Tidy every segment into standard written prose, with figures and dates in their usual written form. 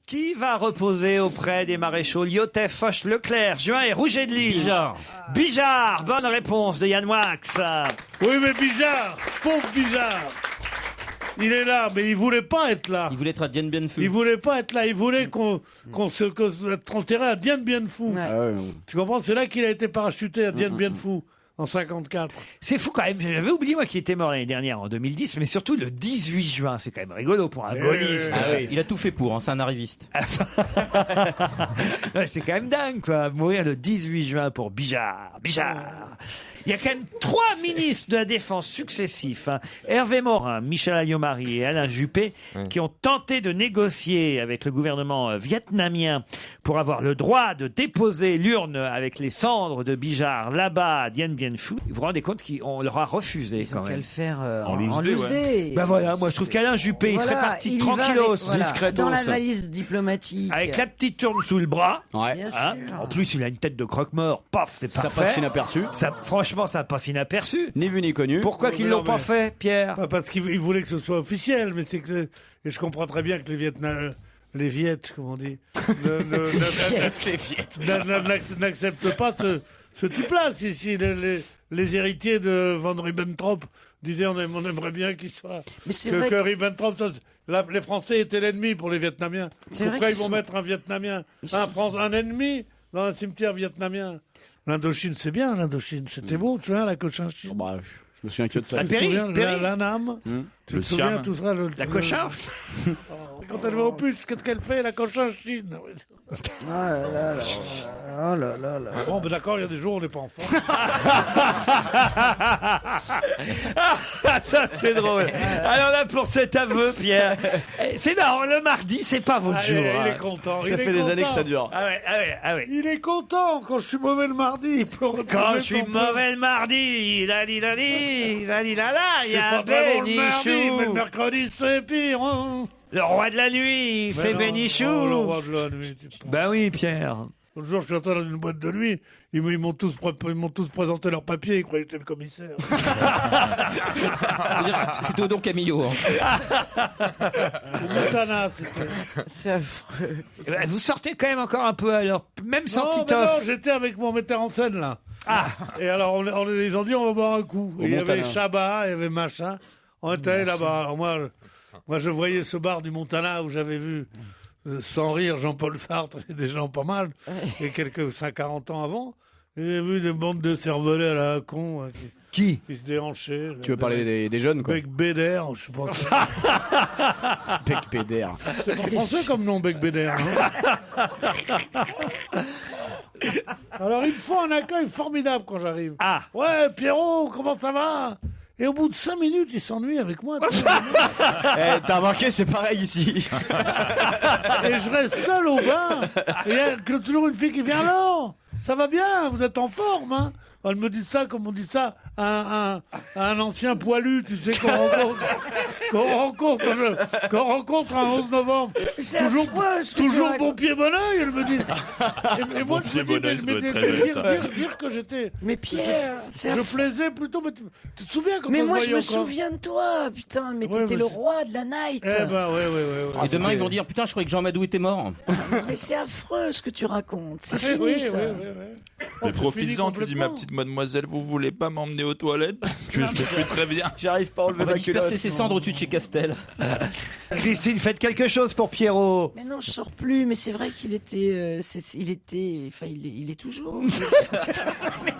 Qui va reposer auprès des maréchaux Lyotet, Foch, Leclerc, Juin et Rouget de Lille? Bijard. Bijard, bonne réponse de Yann Moix. Oui, mais Bijard, pauvre Bijard. Il est là, mais il voulait pas être là. Il voulait être à Dien Bien Phu. Il voulait pas être là. Il voulait qu'on être enterré à Dien Bien Phu. Tu comprends? C'est là qu'il a été parachuté à Dien Bien Phu. En 54. C'est fou quand même. J'avais oublié, moi, qui était mort l'année dernière, en 2010, mais surtout le 18 juin. C'est quand même rigolo pour un gaulliste. Il a tout fait pour, c'est un arriviste. Ouais, c'est quand même dingue, quoi. Mourir le 18 juin pour Bijard. Il y a quand même 3 ministres de la Défense successifs, hein, Hervé Morin, Michel Alliot-Marie et Alain Juppé, qui ont tenté de négocier avec le gouvernement vietnamien pour avoir le droit de déposer l'urne avec les cendres de Bijard là-bas à Dien Bien Phu. Vous vous rendez compte qu'on leur a refusé quand même. Qu'à le faire en loose day. Ben voilà, moi je trouve qu'Alain Juppé, il serait parti il tranquillos, va avec, discretos. dans la valise diplomatique. Avec la petite urne sous le bras. Bien Hein, sûr. en plus, il a une tête de croque-mort. Paf, c'est Ça parfait. passe inaperçu. Franchement, ça passe inaperçu. Ni vu ni connu. Pourquoi qu'ils l'ont pas fait, Pierre? Parce qu'il voulait que ce soit officiel, mais c'est que et je comprends très bien que les Viettes, comme on dit, n'acceptent pas ce type-là. Si les héritiers de Von Ribbentrop disaient on aimerait bien qu'il soit que Ribbentrop. Les Français étaient l'ennemi pour les Vietnamiens. Pourquoi ils vont mettre un Vietnamien, un ennemi dans un cimetière vietnamien? L'Indochine, c'est bien, l'Indochine. C'était beau, tu vois, la Cochinchine. Je me souviens que de ça. La Nam. Tu te souviens tout ça? La Cochin. Quand elle va au puce, qu'est-ce qu'elle fait, la Cochinchine? Oh là là là. Bon, ben d'accord, il y a des jours où on n'est pas en forme. Ça, c'est drôle. Alors là, pour cet aveu, Pierre, c'est marrant, le mardi, c'est pas votre jour. Il est content. Ça fait des années que ça dure. Ah ouais. Il est content. Quand je suis mauvais le mardi, il peut retrouver Quand je suis son mauvais le mardi, il y a C'est pas très bon le mardi, mais le Bénichou. mercredi, c'est pire. Hein. Le roi de la nuit, c'est non. Bénichou. Oh, le roi de la nuit. Ben oui, Pierre. L'autre jour, je suis entré dans une boîte de nuit. Ils m'ont tous présenté leurs papiers. Ils croyaient que j'étais le commissaire. C'était Odon Camillo. Montana, c'était. C'est affreux. Vous sortez quand même encore un peu, alors, même sans Non, Titoff. j'étais avec mon metteur en scène, là. Ah. Et alors, ils ont dit, on va boire un coup. Au Et il y avait Montana. Chabat, il y avait machin. On était allés là-bas. Alors moi, je voyais ce bar du Montana où j'avais vu, sans rire, Jean-Paul Sartre et des gens pas mal, et quelques 40 ans avant. Et j'ai vu des bandes de cervelets à la con. Hein, Qui se déhanchaient. Tu veux parler des jeunes, quoi. Bec Béder, je sais pas. Bec Béder. C'est pas français comme nom, Bec Béder. Alors, ils me font un accueil formidable quand j'arrive. Ah. Ouais, Pierrot, comment ça va? Et au bout de 5 minutes, ils s'ennuient avec moi. T'as remarqué, c'est pareil ici. Et je reste seul au bain. Et il y a toujours une fille qui vient. Alors, ça va bien, vous êtes en forme, hein? Elle me dit ça comme on dit ça à un ancien poilu, tu sais, qu'on rencontre un 11 novembre. C'est affreux, ce que tu Toujours racontes. bon pied, bon oeil, elle me dit. Et moi, je me bon dis, oeil, ça doit mais être très joli, ça. dire que j'étais. Mais Pierre, c'est Je affreux. plaisais plutôt, mais tu te souviens comment Mais on moi, se je voyait me encore souviens de toi, putain. Mais Ouais, t'étais mais le c'est- roi de la night. Eh ben, ouais. Et demain, ils vont dire putain, je croyais que Jean Madou était mort. Mais c'est affreux ce que tu racontes. C'est Eh fini, oui, ça. Mais profites-en, tu dis ma complètement. petite mademoiselle, vous voulez pas m'emmener aux toilettes parce que je vais plus très bien. J'arrive pas à On enlever va ma disperser culotte. ses cendres au-dessus de chez Castel. Christine, faites quelque chose pour Pierrot. Mais non, je sors plus. Mais c'est vrai qu'il était, il est toujours.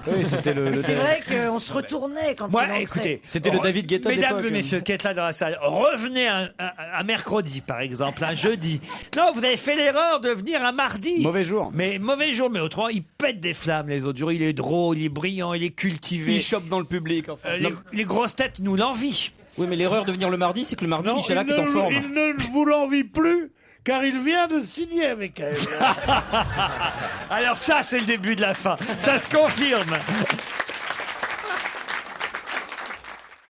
Oui, c'était le C'est vrai qu'on se retournait quand il Moi, entrait. écoutez, C'était le David Guetta de mesdames l'époque. et messieurs qui êtes là dans la salle, revenez un mercredi, par exemple, un jeudi. Non, vous avez fait l'erreur de venir un mardi. Mauvais jour. Mais mauvais jour, mais autrement, il pète des flammes les autres jours. Il est drôle, il est brillant, il est cultivé. Il chope dans le public, enfin. Les grosses têtes nous l'envient. Oui, mais l'erreur de venir le mardi, c'est que le mardi, Non, Michalak est en forme. il ne vous l'envie plus, car il vient de signer avec elle. Alors ça, c'est le début de la fin. Ça se confirme.